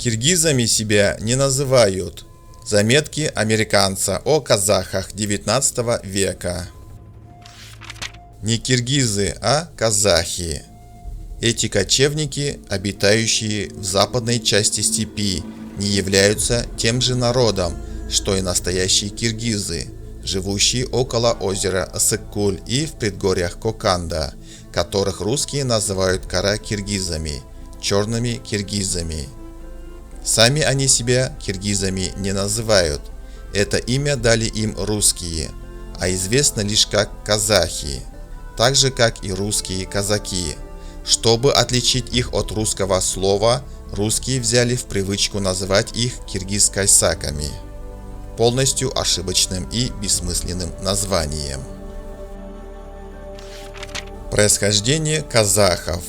Киргизами себя не называют. Заметки американца о казахах XIX века. Не киргизы, а казахи. Эти кочевники, обитающие в западной части степи, не являются тем же народом, что и настоящие киргизы, живущие около озера Ысык-Куль и в предгорьях Коканда, которых русские называют кара-киргизами, черными киргизами. Сами они себя киргизами не называют, это имя дали им русские, а известно лишь как казахи, так же как и русские казаки. Чтобы отличить их от русского слова, русские взяли в привычку называть их киргиз-кайсаками, полностью ошибочным и бессмысленным названием. Происхождение казахов.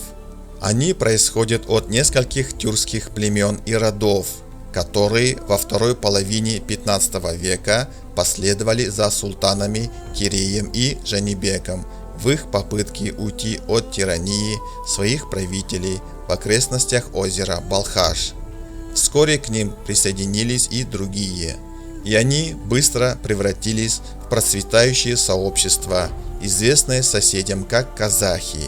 Они происходят от нескольких тюркских племен и родов, которые во второй половине 15 века последовали за султанами Киреем и Жанибеком в их попытке уйти от тирании своих правителей в окрестностях озера Балхаш. Вскоре к ним присоединились и другие, и они быстро превратились в процветающее сообщество, известное соседям как казахи.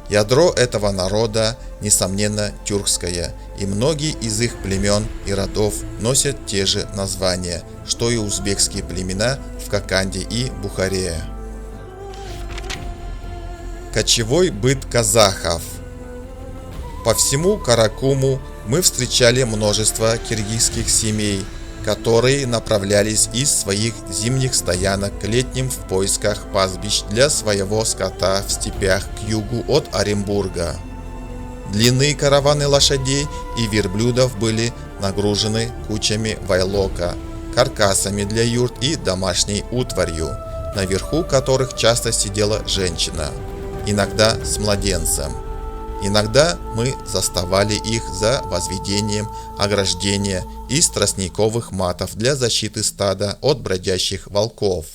Ядро этого народа, несомненно, тюркское, и многие из их племен и родов носят те же названия, что и узбекские племена в Коканде и Бухаре. Кочевой быт казахов. По всему Каракуму мы встречали множество киргизских семей, которые направлялись из своих зимних стоянок к летним в поисках пастбищ для своего скота в степях к югу от Оренбурга. Длинные караваны лошадей и верблюдов были нагружены кучами вайлока, каркасами для юрт и домашней утварью, наверху которых часто сидела женщина, иногда с младенцем. Иногда мы заставали их за возведением ограждения из тростниковых матов для защиты стада от бродящих волков.